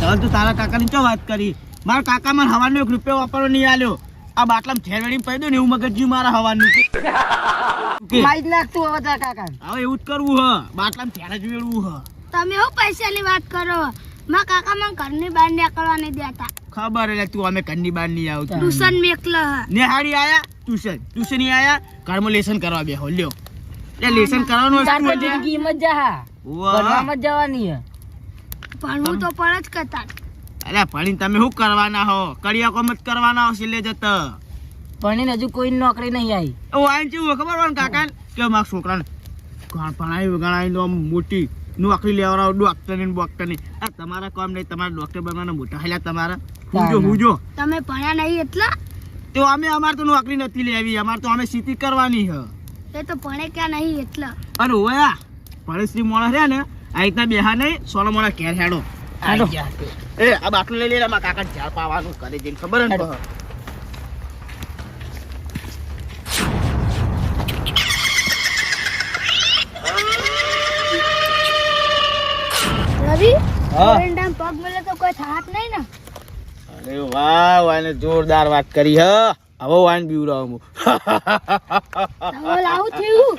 ચાલ તું તારા કાકાની ચો વાત કરી. મારા કાકા મને હવાનો 1 રૂપિયો વાપરવો નહીં આલ્યો. આ બાટલામાં થેર વેડી પડી દો ને એવું મગજ મારા હવાનું માઈ જ નાખતું હવે તારા કાકા. હવે એવું જ કરવું હ, બાટલામાં થેર જ વેડવું હ. તમે હું પૈસાની વાત કરો? મારા કાકા મને ઘરની બહાર નીકળવા નહીં દેતા. ખબર એટલે તું અમે ઘરની બહાર નહીં આવતી. ટ્યુશન મેકલો નેહાડી આયા ટ્યુશન આયા ઘરમાં લેસન કરવા બેહો લ્યો. એ લેસન કરવાનું તાર જિંદગી મત જા. ભણવામાં જ જવાની હે. ભણવું તો પણ જ કરતા. અરે ભણીને તમે શું કરવાના હો? કડિયા કોમ જ કરવાના હો સિલે જતા. ભણીને હજુ કોઈ નોકરી નહીં આવી. ઓ આઈને કેવું ખબર હોય કાકા કે મારા છોકરાને ભણાવી નો મોટી નોકરી લેવડાવ ડોક્ટર ની. આ તમારા કામ નહીં, તમારા ડોક્ટર બનવાના મોટા હેલા તમારા હુજો. તમે ભણ્યા નહીં એટલા? તો અમારે તો નોકરી નથી લેવી, અમારે તો અમે ખેતી કરવાની હ. એ તો ભણે ક્યાં નહીં એટલા. અને ઓયા ભણેશ્રી મોણા રહ્યા ને આ રીતના બેહા નહીં, સોનો મોણા ઘેર હેડો. એ આ બાટલું લઈ લે, મારા કાકા ઝાડ પાવાનું કરે જઈને ખબર ને. રવિ હા. એરંડામ પગ મળે તો કોઈ થાત નહીં ને? અરે વાહ વાને જોરદાર વાત કરી હ. હવે વાન બીવરાવ હું. ધવલ આવું થયું.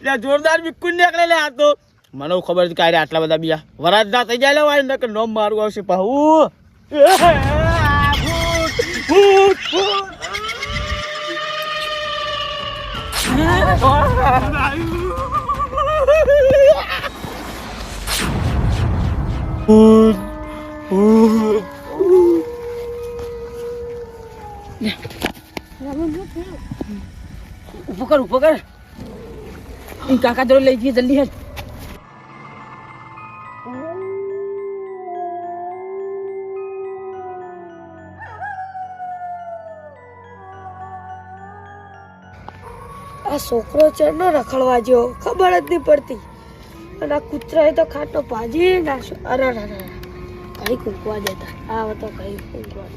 લે જોરદાર બિકુન નીકળે લે આ તો. મને ખબર છે કે આટલા બધા બીયા વરાજ ના થઈ જાય લે વાન નકર નોમ મારું આવશે પાહુ. ઉભો કર. કાકા જોડે લઈ જઈએ જલ્દી હેડ. આ છોકરો ચડનો રખડવા જેવો ખબર જ નહીં પડતી. અને આ કૂતરાએ તો ખાટો ભાજી નાખ્યો. અરે કઈ કૂકવા દેતા આ તો કઈ કૂકવા.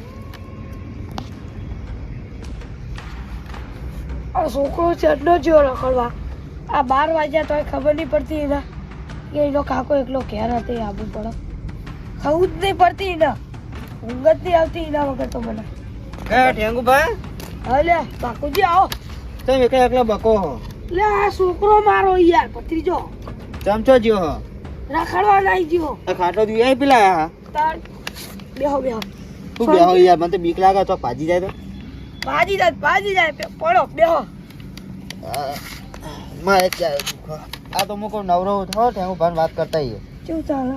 આ છોકરો ચડનો જેવો રખડવા. આ 12 વાગ્યા તો ખબર નહીં પડતી એના કે એનો કાકો એકલો ઘેર હતો આવવું પડે. ખવું જ નહીં પડતી એના, ઊંઘ જ નહીં આવતી એના વગર તો મને. ઠેંગુભાઈ હલે બાકુજી આવો. તમે એકલા બકો હો. લે આ છોકરો મારો યાર ભત્રીજો ચમચો જ્યો હો. રખડવા નહીં જીવો. આ ખાટો દુયા પેલા તાર બેહો તું બેહો યાર, મને તો બીક લાગે તો ભાજી જાય તો. ભાજી જાય પડો બેહો. મારે ક્યારે દુખો. આ તો મુકો નવરો થો ઠેંગુભાઈ વાત કરતા હી. શું ચાલે?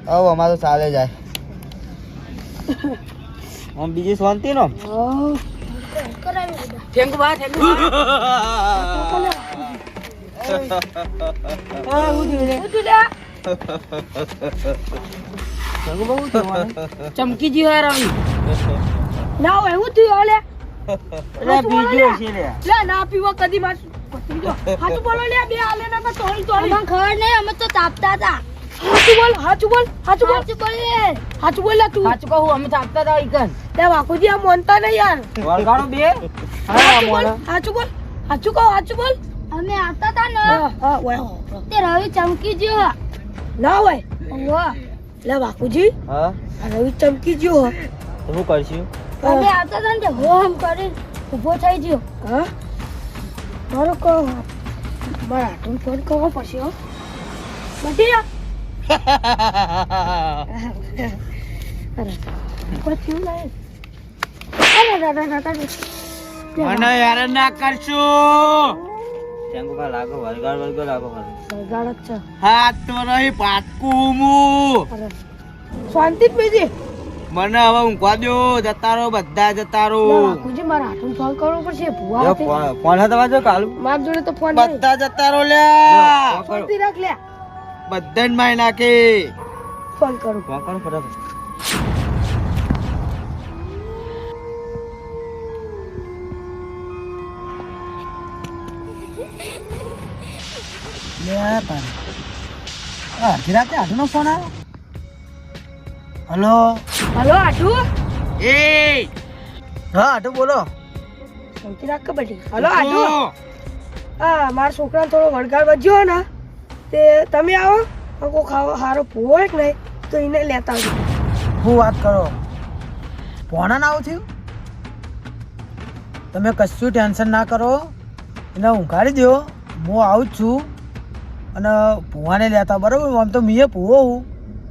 હવે અમારે તો ચાલે જાય. આમ બીજી શાંતિ નો. થેન્ક બા થેન્ક ચમકી જી હે રવિ. ના હોય હું થયું લે. લે બીજો છે લે. લે ના પીવો કદી માર ભત્રીજો. હાચું બોલો લે બે આલે ના તો તોડી તોડી. મને ખબર નહીં, અમે તો તાપતા હતા. હાચું બોલ સાચું બોલ. લે તું. સાચું કહું અમે થાકતા હતા ઈકન. લે વાકુજી આ મોનતા નહીં યાર. વળગાડો બે. હાચું બોલ. અમે આવતા હતા ને હા ઓય તે રવિ ચમકી ગયો. ના હોય. વાહ, લે વાકુજી હા આ રવિ ચમકી ગયો હો. શું કરશું? અમે આવતા હતા ને તે હોમ કરીને ઊભો થઈ ગયો. હા મારો કહો મારા હાથમાં ફોન કરવો પડશે હો. બટી જા. કોઈ થયું નહીં. મને યાર ના કરશું. ઠેંગુભાઈ લાગો વળગાડ લાગો. સગાડ જ છે. હા તો રહી પાટકું હું. અરે શાંતિ જ બીજી. મને હવે ઊંઘવા દો. જતા રહો બધા જતા રહો. બાપુજી મારા હાથમાં ફોન કરવો પડશે. ભુવા હાથે. ફોન હતા તમારે કાલુ માર જોડે તો ફોન નહીં. બધા જતા રહો લ્યા. શાંતિ રાખ લે. બધાને મારી નાખી. ફોન કરું. ફોન કરો ફટાફટ. અડધી રાતે આઠનો ફોન આવ્યો. હલો હલો આટુ. એ હા આટુ બોલો. શાંતિ રાખ કે બટી. હલો આટુ. હા મારા છોકરાને થોડો વળગાડ વધ્યો ને તે તમે આવો. કોઈ ખાવા સારો ભૂવો હોય કે નહીં તો એને લેતા આવજો. શું વાત કરો? પોણા ના આવું થયું? તમે કશું ટેન્શન ના કરો, એને ઊંઘાડી દો. હું આવું જ છું અને ભૂવાને લેતા, બરાબર? આમ તો મીએ ભૂવો હું,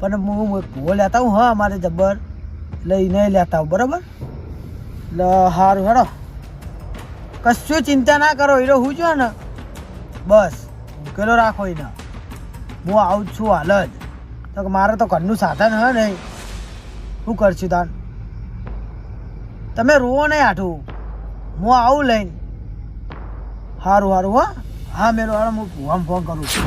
પણ હું ભૂવો લેતા હું. હા, અમારે જબ્બર એટલે એને લેતા આવું, બરાબર? એટલે સારું હેડો, કશું ચિંતા ના કરો. હીરો હું છું ને, બસ ઉકેલો રાખો એને. હું આવું જ છું હાલ જ. તો કે મારે તો ઘરનું સાધન હે નહીં, શું કરશું તાન? તમે રોવો નહીં આઠું, હું આવું લઈને. સારું સારું. હા મેરો હાલો, હું ભૂવામ ફોન કરું છું.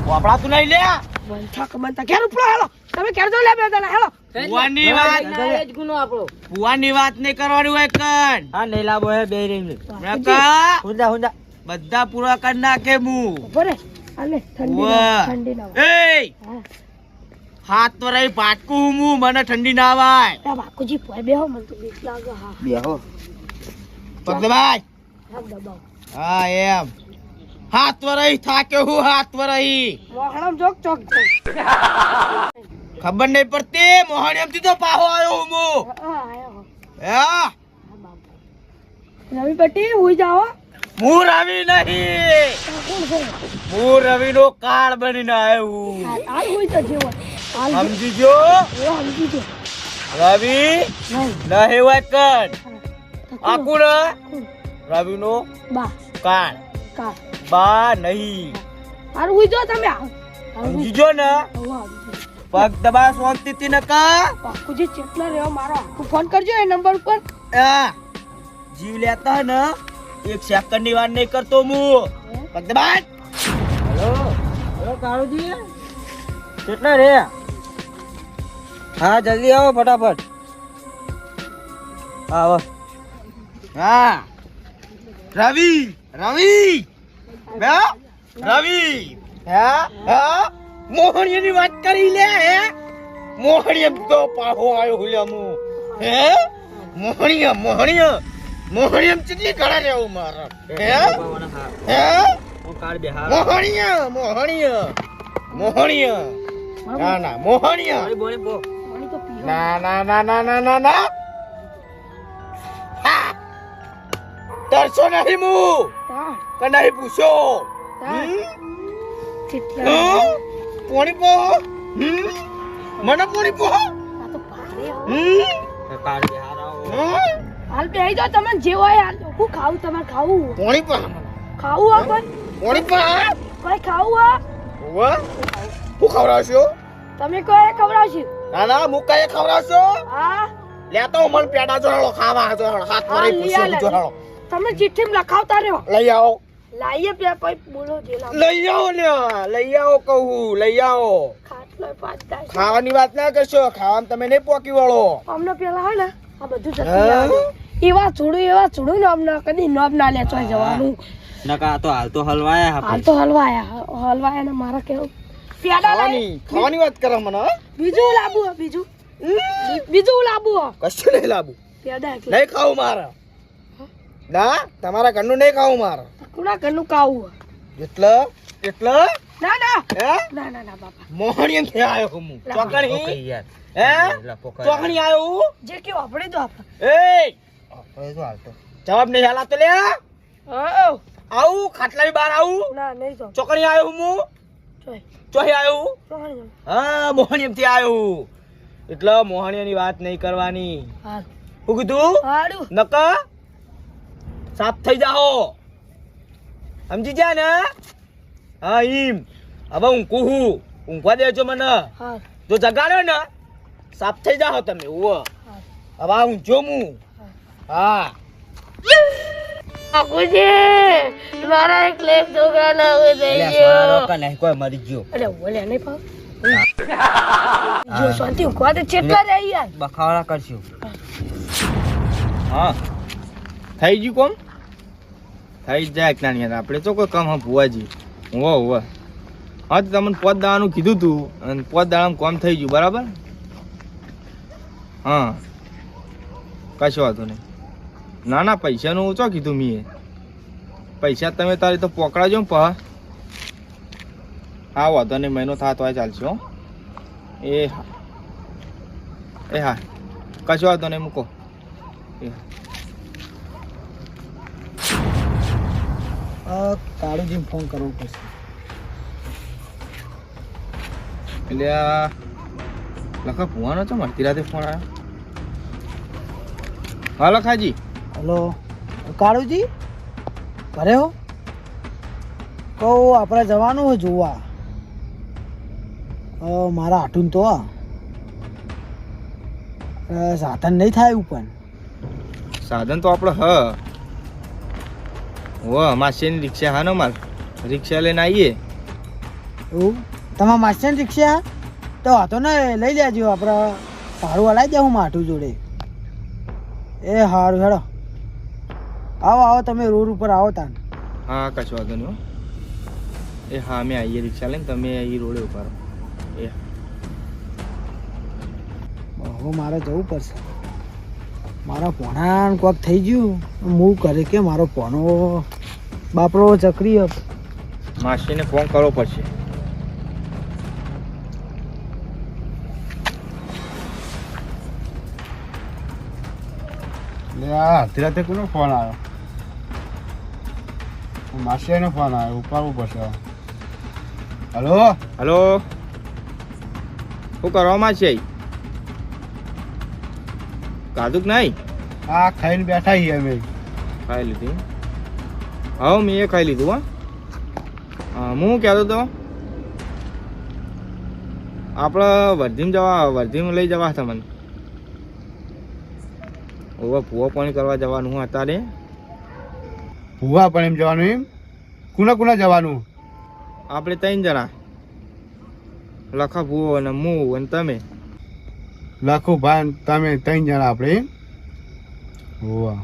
વાપડા તું નહીં લે. બનતા ક્યારે ઉપડો હેલો, તમે ક્યારે તો લે બે દાડા હેલો. ભુવાની વાત એ જ ગુનો આપણો. ભુવાની વાત નહીં કરવાની હોય કન. હા નહીં લાવો હે બે રેમ. નકા હુંજા હુંજા. બધા પૂરા કરી નાખે હું. બરે આલે ઠંડી વાહ. ઠંડી ના એ હા હાથ તો રહી પાટકું હું, મને ઠંડી ના આવાય. આ બાકુજી પોય બેહો, મને તો બીક લાગે. હા બેહો. પગ દબાય. હા દબાવ. હા એમ હાથ વરઈ થાક્યો હું, હાથ વરઈ. મોહણમ જોક ચોક ખબર નહીં પડતી મોહણીયમથી તો પાહો આવ્યો હું. હા આયો હા રવિ પટ્ટી હુઈ જાઓ. હું રવિ નહીં, કોણ છે? હું રવિ નો કાળ બનીને આવ્યો. હાલ હુઈ તો જેવો હાલ સમજી જો એવો સમજી જો રવિ નહીં નહીં હોય કન આકુડ રવિ નો બા કાળ કા બા નહીં. હાલ હુઈ જો તમે હાલ સમજી જો ને. પગ દબા શાંતિથી ન કા. બાકુજી ચેટલા રહ્યો મારો આખું ફોન કરજો એ નંબર ઉપર. આ જીવ લેતા હે ને એક સેકન્ડ ની વાત નહીં કરતો હું. પગ દબાય. હેલો હેલો કાળુજી, કેટલા રે? હા જલ્દી આવો ફટાફટ. હા આવો. હા રવિ રવિ બે રવિ. હા હા મોહણીની વાત કરી લે. હે મોહણીય તો પાહો આવ્યો હુલ્યા હું. હે મોહણીય મોહણીય મોહણીય કેટલી ઘડા રહેવું મારા. હે હે મોહણીય મોહણીય મોહણીય ના ના મોહણીય પાણી તો પીવો. ના ના ના ના ના ના ના હા. તરસો નહીં હું તા કે નહીં પૂછો. તા હમ? ચેટલા હમ? પોણી પો. હમ? મને પોણી પો. આ તો ભારે હો. હમ? હમ? હાલ બે આવી જાઓ તમે જે હોય હાલ. હું ખાવું તમારે ખાવું પોણી પો. ખાવું આ કોઈ પોણી પો. કોઈ ખાવું આ ઓવા હું ખવડાવશો? તમે કોઈ ખવડાવશો. ના ના હું કઈ ખવડાવશો? હા લેતો હું મને પેડા જોડો ખાવા જોડો હાથ હા, મારી લઈ આલે. પૂછો જોડો તમે ચિઠ્ઠીમાં લખાવતા રહ્યો. લઈ આવો લાઈએ બે કોઈ બોલો જે લાવો. લઈ આવો લ્યા લઈ આવો કહું લઈ આવો. ખાટલો પાંચ દાય. ખાવાની વાત ના કરશો, ખાવામાં તમે નહીં પોકી વળો. અમને પેલા હે ને આ બધું જતું હા? રહેવાનું. એવા છોડું ને અમને કદી નોબ ના લે ચોય જવાનું. નકા તો હાલ તો હલવાયા હાલ તો હલવાયા ને મારા કેવું પેડા લાવી. ખાવાની વાત કરે મને હો? બીજું લાબુ હે, બીજું લાબુ હે. કશું નહીં લાવું, પેડા એટલે નહીં ખાવું મારે. ના તમારા ઘરનું નહીં ખાવું મારે. કુણા ઘરનું કાવું હે. એટલે એટલે ના ના હે ના ના ના બાપા મોહણીએ થી આવ્યો હું ચોકણી. યાર હે ચોકણી આવ્યો હું. જે કે આપણે તો આપણે એ આપણે તો હાલ તો જવાબ નહીં હાલાતો લે. હા આવું ખાટલાની બહાર આવું. ના નહીં તો ચોકણી આવ્યો હું. ચોય ચોહી આવ્યો. ચોય હા મોહણીએ થી આવ્યો. એટલે મોહણીયાની વાત નહીં કરવાની. હાલ શું કીધું? હાડું નકા સાફ થઈ જાઓ. સમજી જા ને? હા ઈમ હવે ઊંઘું હું, ઊંઘવા દેજો મને. હાલ જો જગાડ્યો ને સાફ થઈ જાઓ તમે. હવે આ ઊંઘજો હું. હા બાપુજી મારા એક લેપ છોકરા ના હોય થઈ ગયો. કોઈ મરી ગયો અરે ઓલે નહીં પાવ જો શાંતિ ઊંઘવા દે ચેટલા રે યાર. બખાવડા કરશું. હા થઈ ગયું કોમ? થઈ જ જાય જ્ઞાની આપણે તો કોઈ કામ હા ભુવાજી. હોવા હોવા હા તો તમને પોત દાવાનું કીધું તું અને પોત દાવામાં કોમ થઈ ગયું બરાબર. હા કશો વાંધો નહીં. ના ના પૈસાનું ઓછો કીધું મેં. પૈસા તમે તારી તો પકડાજો ને પા. હા વાંધો નહીં, મહિનો થાય તોય ચાલશે હો. એ હા, એ હા, કશો વાંધો નહીં, મૂકો. એ કાળુજીને ફોન કરવો પડશે. એટલે આ લખા ભુવાનો છે મળતી રાતે ફોન આવ્યો. હા લખાજી. હલો કાળુજી, ઘરે હો? કહું આપણે જવાનું હોય જોવા. મારા હાટુન તો સાધન નહીં થાય એવું પણ. સાધન તો આપણે માસીની રિક્ષા હા ને માર રિક્ષા લઈને આવીએ. એવું તમારા માસ્ટર રિક્ષા તો વાંધો ને લઈ લેજો, આપણે ભાડું હલાવી દે હું માઠું જોડે. એ સારું હેડો, આવો આવો તમે રોડ ઉપર આવો તાન. હા કશો વાંધો નહીં હો. એ હા અમે આવીએ રિક્ષા લઈને, તમે અહીં રોડે ઉભા રહો. એ હવે મારે જવું પડશે. મારા પોણાને કોક થઈ ગયું, હું કરે કે મારો પોનો બાપડો ચકરી માસીને ફોન કરવો પડશે. અડધી રાતે કોનો ફોન આવ્યો? માસીનો ફોન આવ્યો, ઉપાડવું પડશે. હલો હલો, શું કરવામાં છે? કાદુક નહીં? હા, ખાઈને બેઠા છીએ અમે. ખાઈ લીધી? હા મેં એ ખાઈ લીધું. હા હું કહેતો હતો આપણે વર્ધીમાં લઈ જવા તમને. હવે ભૂવા પાણી કરવા જવાનું હું અત્યારે. ભૂવા પણ એમ જવાનું? એમ કુના જવાનું? આપણે 3 જણા, લખા ભૂવો અને હું અને તમે. લખો ભાઈ તમે 3 જણા આપણે એમ? હોવા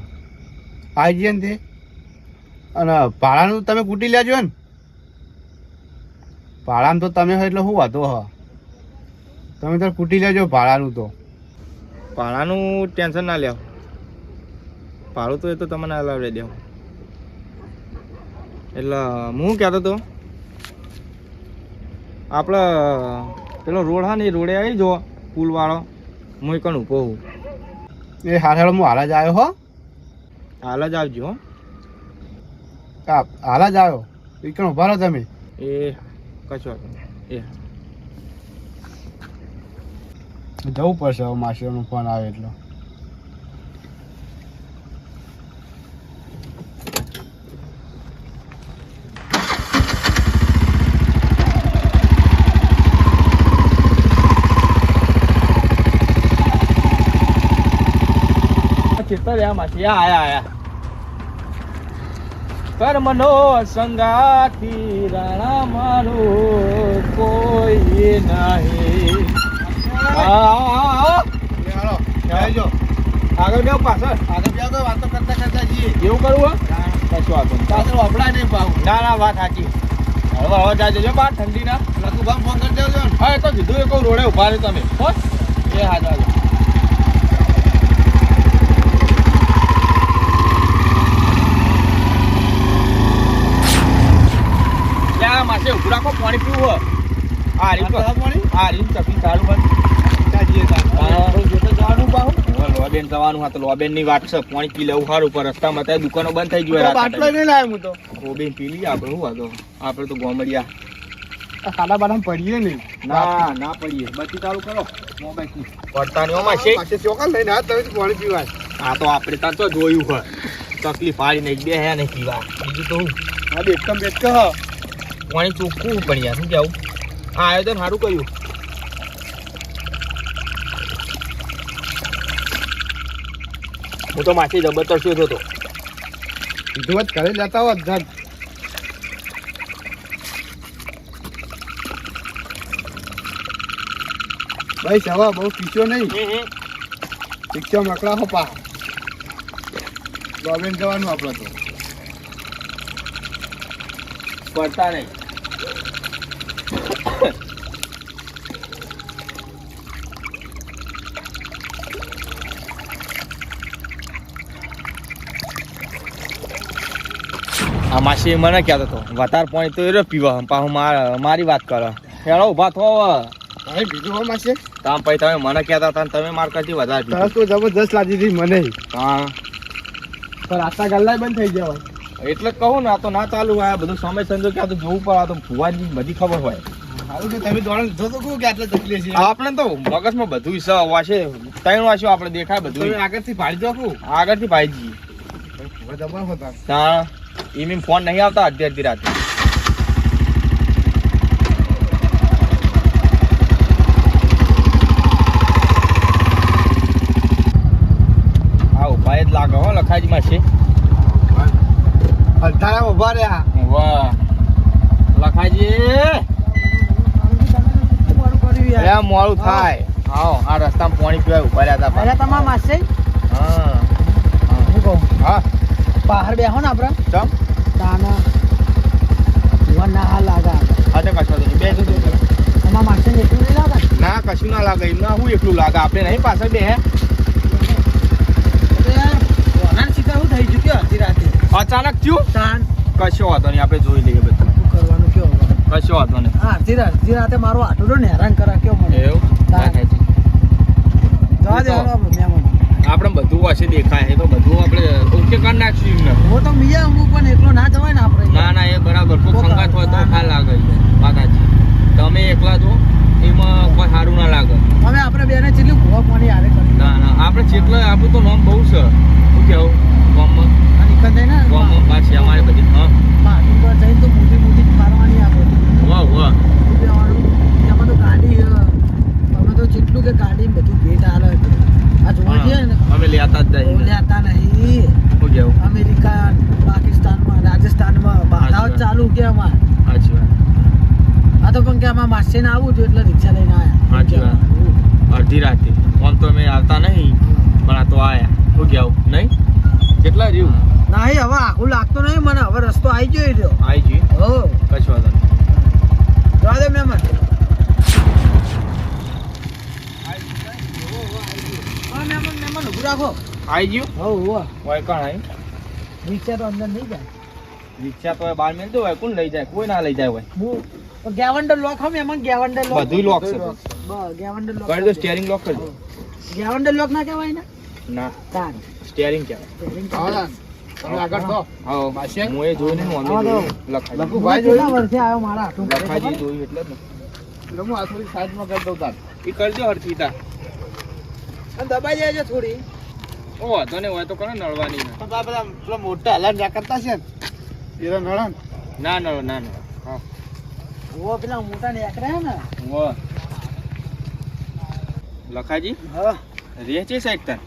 આવી જઈએ ને તે. અને ભાડાનું તમે કૂટી લેજો ને. ભાડાનું તો તમે હોય એટલે શું વાતો હા, તમે તો કૂટી લેજો ભાડાનું. તો ભાડાનું ટેન્શન ના લેવો, ભાડું તો એ તો તમને હલાવી દેવું. એટલે હું કહેતો હતો આપણે પેલો રોડ હા ને એ રોડે આવી જો પુલવાળો, હું એકણ ઊભો હું. એ હાલ હું હાલ જ આવ્યો હો. હાલ જ આવજો હો. હાલ જ આવ્યો, એકણ ઉભા રહો તમે. એ કશો એ જવું પડશે હવે, માસીનો ફોન આવે એટલે. આયા કર્મનો સંગાથી રાણા મારો કોઈ નહીં. આગળ બેવ પાછળ વાતો કરતા જઈએ. એવું કરવું કશું વાંધો પાછળ વપડા નહીં પાવું. ના વાત સાચી. હવે જાજો બાર ઠંડી ના લખુભાઈ ફોન કરી દેજો ને. હા એ તો કીધું એ કહું રોડે ઉભા રહ્યો તમે હો. એ હા જાજો. માસે ઉભું રાખો, પાણી પીવું. આ રીત તકલીફ ચાલુ લોબેન જવાનું હા તો લોબેન ની વાત છે. પાણી પી લેવું સારું, પર રસ્તામાં ત્યાં દુકાનો બંધ થઈ ગયો. બાટલો નહીં લાવ્યો હું તો. લોબેન પી લઈએ આપણે. શું વાંધો, આપણે તો ગોમડિયા સાડા બારા પડીએ નહીં. ના પડીએ. બત્તી ચાલુ કરો મોબાઈલ પડતા નહીં માસે. ચોખા લઈને આ તમે પાણી પીવાય. આ તો આપણે ત્યાં તો જોયું હોય તકલીફ હારી નહીં બે હે નહીં પીવા. બીજું તો હું હા બેટકમ બેટક પાણી ચોખ્ખું પણ યાર શું કેવું. આ આયોજન સારું કર્યું. હું તો માસી જબરદસ્ત શોધો હતો. કીધું જ ઘરે લેતા હોત જજ. ભાઈ સવા બહુ પીછો નહીં. પીછો મકડા હો પા. લોબેન જવાનું આપણે તો. પડતા નહીં. આ માસી મને કહેતો હતો વધારે પાણી તો એ પીવા પાછું મારી વાત કરો હેળો ઊભા થો હવે બીજું હો માસે તામ પછી તમે મને કહેતા હતા ને તમે માર કરતી વધારે તરસ તો જબરદસ્ત લાગી હતી મને હા પણ આટલા ગલ્લા બંધ થઈ ગયા એટલે જ કહું ને આ તો ના ચાલુ હોય આ બધું સમય સંજોગ કે આ તો જોવું પડે આ તો ભુવાજી બધી ખબર હોય સારું કે તમે દોડ જોતો કહું કે આટલા તકલીફ છે આપણે તો મગજમાં બધું વાશે 3 વાસ્યો આપણે દેખાય બધું તમે આગળથી પાડી દો કહું આગળથી ભાઈ જઈએ જબર હતા હા એમ ફોન નહીં આવતા અડધી રાતે આ ઉભા જ લાગે હો લખાજીમાં છે અઢારા ઉભા રહ્યા વાહ લખાજી એ મોડું થાય આવો આ રસ્તામાં પાણી પીવાય ઉભા રહ્યા હતા અરે તમારા માસે હા હું કહું હા બહાર બેહો ને આપણે ચમ તાના ભુવા ના હાલ લાગા હા કશો નહીં બે તમારા માસે એટલું નહીં લાગે ના કશું ના લાગે એમના હું એકલું લાગે આપણે નહીં પાછળ બે હે શીખા શું થઈ ચૂક્યો અડધી રાતે અચાનક થયું તાન કશો વાંધો નહીં આપણે જોઈ લઈએ બધું શું કરવાનું કયો કશો વાંધો નહીં હા અડધી રાતે મારો આટલો ને હેરાન કરા કયો મને એવું તાન. જવા દે મહેમાન આપણે બધું વાંચી દેખાય એ તો બધું આપણે ઓકે કરી નાખશું એમને હું તો મિયા અમુક પણ એકલો ના જવાય ને આપણે ના ના એ બરાબર કોઈ સંગાત હોય તો ખ્યાલ લાગે વાત સાચી તમે એકલા છો એમાં કોઈ સારું ના લાગે હવે આપણે બેને કેટલું ભૂવા પાણી હારે કરી ના ના આપણે જેટલા આપણું તો નામ બહુ છે શું કેવું ગામમાં આ નીકળ જાય ને ગામમાં પાછી અમારે બધી હા પાણી પર જઈને તો મોટી મોટી ફારવાની આપણે વાહ વાહ એમાં તો ગાડી તમે તો જેટલું કે ગાડી બધું ભેટ હાલે આ જોવા જઈએ ને અમે લેતા જ જઈએ લેતા નહીં શું કેવું અમેરિકા પાકિસ્તાનમાં રાજસ્થાનમાં બાધાઓ ચાલુ કે અમારે સાચી વાત આ તો પણ કે આમાં માસે ને આવું હતું એટલે રિક્ષા લઈને સાચી વાત. આવ્યા અડધી રાતે આમ તો અમે આવતા નહીં પણ આ તો આયા શું કેવું નહીં કેટલા રહ્યું નહીં હવે આખું લાગતો નહીં મને હવે રસ્તો આવી ગયો રહ્યો આવી જઈએ હો કશું વાંધો નહીં જવા દે મહેમાન મહેમાન ઊભું રાખો આવી ગયું હો હો હોય કોણ આવી રિક્ષા તો અંદર નહીં જાય રિક્ષા તો બહાર મેળતો હોય કોણ લઈ જાય કોઈ ના લઈ જાય હોય હું ગેવન્ડર લોક હો મહેમાન ગેવન્ડર લોક બધું લોક છે ગેવન્ડર લોક કરી દો સ્ટીયરિંગ લોક કરી દો ગેવન્ડર લોક ના કહેવાય ને ના તાન સ્ટીયરિંગ કહેવાય હા તમે આગળ તો હા માસે? હું એ જોઈને હું અમે હા, તો. જોયું. લખાજી લખુભાઈ કેટલા વર્ષે આવ્યો મારા હાથું લખાજી જોયું એટલે જ ને હું આ થોડી સાઈડમાં કરી દઉં તાર એ કરજો હરકીતા અને દબાઈ જાય છે થોડી ઓ વાંધો નહીં હોય તો કરે નળવાની ના. પણ આ બધા પેલા મોટા હલાન જ્યાં કરતા છે ને એરા નળન ના નળ ના નળ હા ઓ પેલા મોટા ને એકરા ને વાહ લખાજી હા રે છે સાઈડ તાર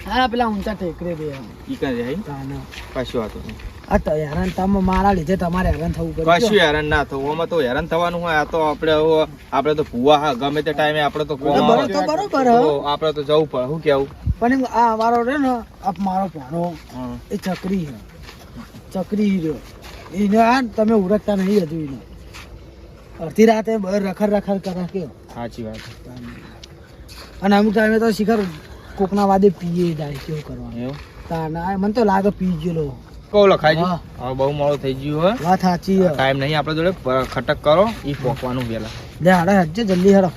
હા પેલા ઊંચા ટેકરે દે ઈ કરે રહી તાન કશું વાતો નહીં આ તો હેરાન તમે મારા લીધે તમારે હેરાન થવું પડે કશું હેરાન ના થવું આમાં તો હેરાન થવાનું હોય આ તો આપણે તો ભૂવા હા ગમે તે ટાઈમે આપણે તો કોમ આવે. તો બરોબર તો હો. આપણે તો જવું પડે શું કેવું પણ એમ આ મારો રે ને આ મારો ભાણો હા. એ ચકરી છે ચકરી રહ્યો એને આ તમે ઉરકતા નહીં હજુ એને અડધી રાતે રખડ રખડ કરે કે સાચી વાત અને અમુક ટાઈમે તો શિખર કોકના વાદે પીએ જાય કેવું કરવાનું એવું તાના મને તો લાગે પી ગયેલો કહું લખાજી હા. હવે બહુ મોડું થઈ ગયું હોય વાત સાચી હે. ટાઈમ નહીં આપણે જોડે ખટક કરો ઈ પોકવાનું વેલા લે હાડે હજે જલ્દી હેડો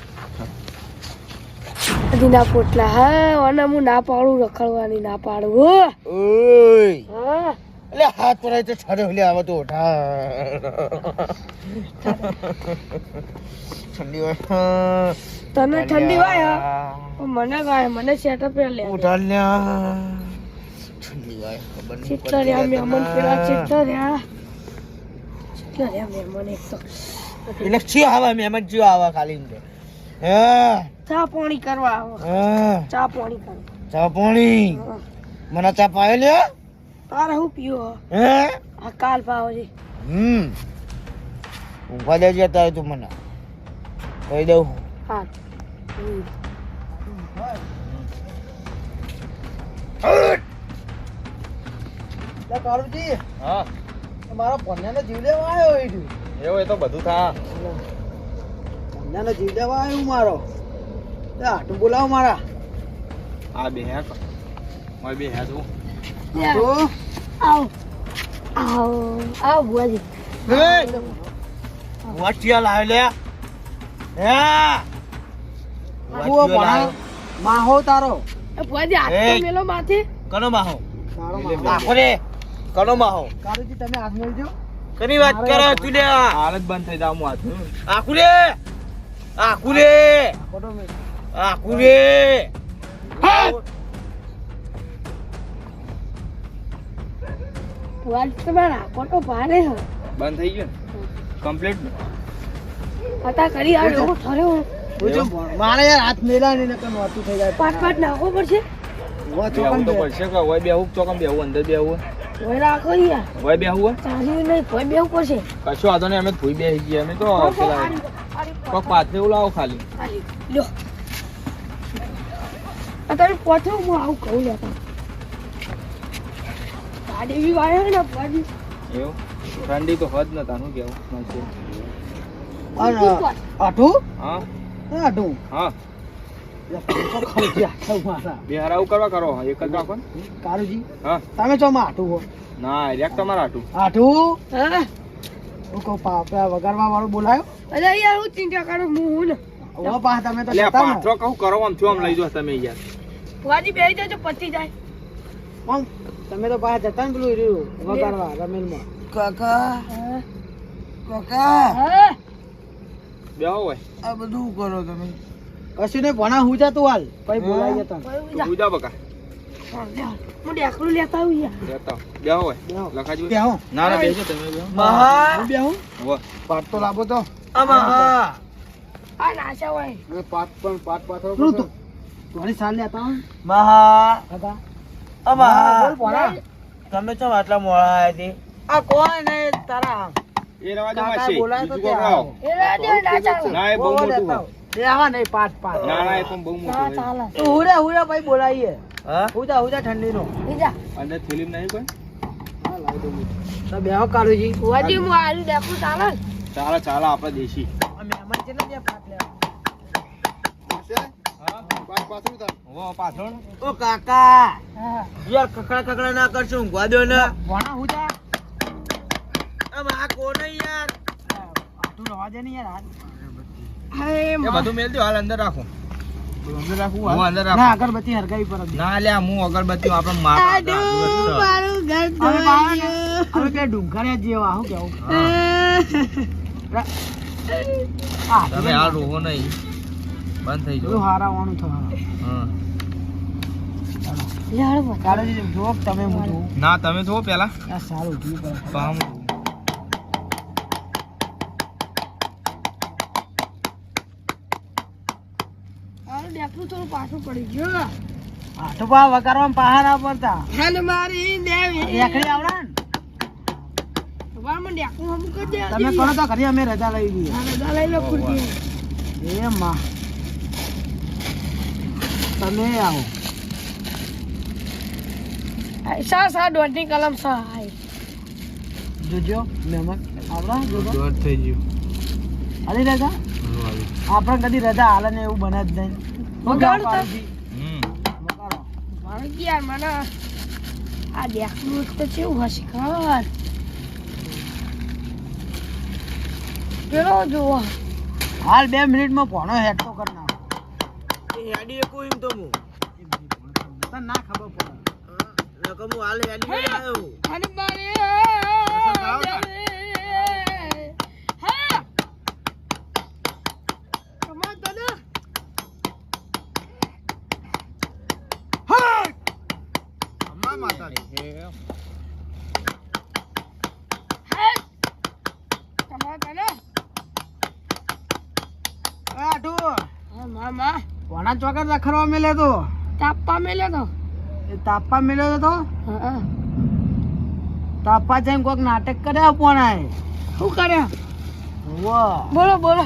ના પોટલા હા અને હું ના પાડું રખડવાની ના પાડું હો ઓય હા એટલે હાથ પરાય તો છડે લે આવે તો ઓઢા ઠંડી હોય તને ઠંડી વાય પણ મને વાય મને સેટઅપ લે ઉઠા લ્યા ઠંડી હોય ખબર નહીં ચિત્તર રહ્યા મહેમાન પેલા ચિત્તર રહ્યા મહેમાન એક તો એટલે ચિયો આવે મહેમાન ચિયો આવે ખાલી એમ કે હે ચા પાણી કરવા આવો હે ચા પાણી કરવા ચા પાણી મને ચા પાયો લ્યો તારે હું પીવો હે આ કાલ પાવો છે ઊંઘવા દેજે તારે તું મને કહી દઉં હા કાળુજી હા મારા પન્યાનો જીવ લેવા આવ્યો એ એવું એ તો બધું થા પન્યાનો જીવ લેવા આવ્યો મારો તે આટું બોલાવો મારા આ બે હે મારે બે હે તું તો આવો આવો બુઆજી. વટિયા લાવ લે હે કુવો ભણા માહો તારો એ બુઆજી હાથ તો એ. મેલો માથે. કનો માહો તારો માહો. આખો રે કનો માહો કારુજી તમે હાથ મેળજો. કની વાત કરો તું લે હાલ જ બંધ થઈ જાવ હું હાથ આખું રે આખું રે ફોટો મેળ. આખું રે બુઆજી તમારા ફોટો ભારે હે. બંધ થઈ ગયો કમ્પ્લીટ પતા કરી આ લોકો ઠર્યો. પૂછો મારે યાર હાથ મેલા ને નકર મોતું થઈ જાય. પાટ નાખવો પડશે. વો બેહવું ચોકન તો બે. પડશે કે હોય બેહવું ચોકમ બેહવું અંદર બેહવું હોય રાખો યાર. હોય બેહવું ચાલી નહીં કોઈ બેવું પડશે. કશો વાંધો નહીં અમે ભૂઈ બેસી ગયા અમે તો પેલા કોક પાથરે એવું લાવો ખાલી લ્યો અત્યારે પહોંચો હું આવું કહું લેતા ગાડી બી વાળે ને બુઆજી. એવું ઠંડી તો હદ નતા શું કેવું અને આઠું હા એ આઠું હા પંખો ખાલી ગયા સૌ મારા. બે હરાવું કરવા કરો એક જ રાખો ને કારુજી હા તમે ચો માં આઠું હો. ના રેક તમારા હાટું આઠું હા હું કહું પેલા વગાડવા વાળો બોલાયો. અરે યાર હું ચિંતા કરું હું ને ઓ પા તમે તો એટલે જતા ને. પાથરો કહું કરો આમ થયું આમ લઈ જાઓ તમે યાર બુઆજી બેસી જજો પતી જાય. પણ તમે તો પાછા જતા ને પેલું રહ્યું વગાડવા રમેલમાં. કાકા કાકા હા બેહો હોય આ બધું કરો તમે. કશું ને ભણા હું જતું હાલ પછી બોલાઈ જતા. તો પૂજા બકા હું ડેકડું લેતા આવું યાર. લેતા બેહો હોય બેહો. લખાજી હોય. બેહો. ના ના બેસો તમે બેહો હું બેહું? હો પાટ તો લાવો તો. આ નાચા હોય. હવે પાટ પણ પાટ પાથરો પડશે. થોડી સાલ લેતા હો. મહા કાકા. અમા બોલ ભણા. તમે ચમ આટલા મોડા આયા તે આ કોઈ નહીં તારા એ રવા દો કાકા માસી બોલાય તો બીજું તે કોક લાવો. આવો. એ રાજો નાચા હોય. ના એ બહુ મોટું લેતા હોય. આવો. એ આવા નહીં પાટ પાટ. ના ના એ પણ બહુ મોટું હા હોય ચાલે. તું હુરે ભાઈ બોલાઈએ. હા હુજા ઠંડી નો. બીજા અંદર ફિલ્મ નહીં કોઈ તો બેહો કાળુજી. બુઆજી હું આલુ ડેકડું ચાલે ને? ચાલો ચાલો આપણે દેશી આ મહેમાન કેટલા બે પાટ લેવા. હો પાછળ ઓ કાકા હા યાર કકડા કકડા ના કરશો ઊંઘવા દો ને ભણા હુજા. આમ આ કોને યાર આટલું રવા દે ને યાર હાથ. હા એ બધું મેલ દો હાલ અંદર રાખો અંદર રાખું હું અંદર ના રાખો અગરબત્તી હરગાવી પર જ. ના લે હું અગરબત્તી આપણે માતા હવે કે ડુંગળિયા જેવા શું કેવું. હા તમે હાલ રોવો નહીં બંધ થઈ બધું જાઓ હારાવાનું થવાનું. હા યાર બતા કાળુજી જો તમે હું જોઉં. ના તમે તો પેલા આ સારું જીવ પર. પામ આલુ ડેકડું થોડું પાછું પડી ગયું. હા તો પા વગાડવામાં પાહા ના પડતા. હન મારી દેવી રેકડી આવડે ને. તમારે મને ડેકડું હમું કરી દે. તમે કરો તો ઘરે અમે રજા લઈ લઈએ. હા, રજા લઈ લો ખુરશી. એ માં તમે આવો. સા દોઢની કલમ સા આય. જોજો મહેમાન આવડા જોજો. દોઢ થઈ ગયું હાલી રજા આપણે કદી રજા હાલે ને એવું બને જ નહીં. વગાડો તો. વગાડો. મારે યાર મને આ ડેકડું તો કેવું હશે ખબર. પેલો જોવો હાલ 2 મિનિટમાં ભણો હેડ તો કરી નાખો. એ હેડી એકું એમ તો હું તને ના ખબર પડે. નકર હું હાલ હેડી આવ્યો હન મારી હા કમા દાદા અમાર માતાજી. હા કમા દાદા આઠું હા મામા ભણા ચોકર રખડવા મેલે તો તાપા મેલ્યો તો એ તાપા મેલ્યો તો હા તાપા જઈને કોઈક નાટક કર્યા પોણાએ. શું કર્યા વાહ બોલો બોલો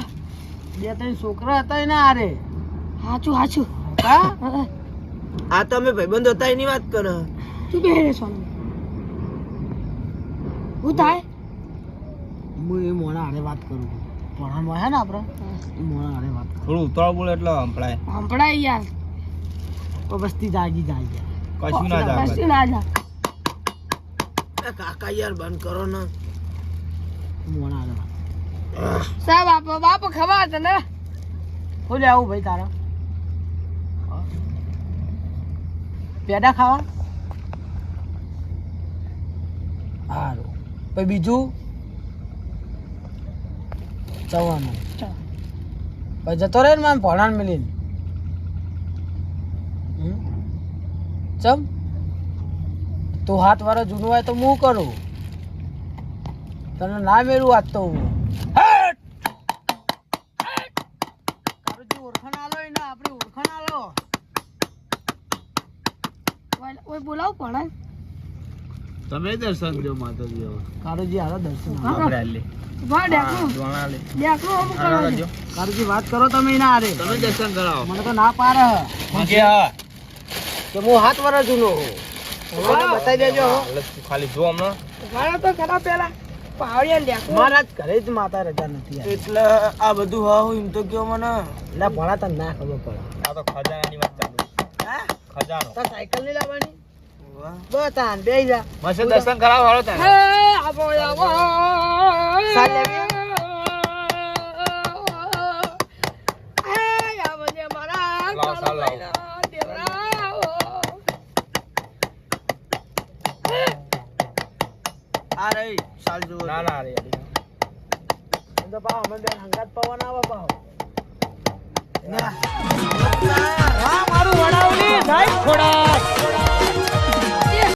2-3 છોકરા હતા એને આરે. હાચું હાચું હા હા આ તો અમે ભાઈબંધ હતા એની વાત કરો તું બે રે સ્વામી હું થાય હું એ મોણા હારે વાત કરું છું. ભણામાં હે ને આપણે એ મોણા હારે વાત કરું. થોડું ઉતાળ બોલે એટલે સંભળાય હંભળાય યાર તો વસ્તી જાગી જાય. કશું ના જાય કશું ના જા કાકા યાર બંધ કરો ને મોણા આલો. સા બાપ ખવા તને હું લે આવું ભાઈ તારા પેડા ખાવા સારું પછી બીજું ચવાનું પછી જતો રહે ને મારે ભણાણ મિલીને ચમ તું 7 વર્ષ જૂનું હોય તો હું કરું તને ના મેળવું આજ તો હું ઓળખાણ આલો એને આપણી ઓળખાણ આલો ઓય બોલાવ પણ તમે દર્શન દો માતાજી હવે. કારુજી હાલો દર્શન આપણે હાલે. વા ડેકું જોણા લે ડેકું અમુક કરવા દે. કારુજી વાત કરો તમે એના હારે તમે દર્શન કરાવો. મને તો ના પાડે હે હું કે હા કે હું 7 વર્ષ જૂનો હું મને બતાવી દેજો હો. ખાલી જો હમણાં વાળા તો ખરા પેલા પાવડિયા ડેકું મારા જ ઘરે જ માતા રજા નથી યાર. એટલે આ બધું હા હું એમ તો કયો મને ના ભણા તને ના ખબર પડે આ તો ખજાનાની વાત ચાલુ હા ખજાનો તાર સાયકલ નહીં લાવવાની બતાન બેહી જા મસ્ત દર્શન કરાવો હાલો તને હે આવો આવો સાલ લેવી હે આવો ને મારા લાવો, સાલ લાવો. આ રહી સાલ જો ના ના અરે યાર. તો પાવ અમે બે હંગાત પવન આવે પાવ ના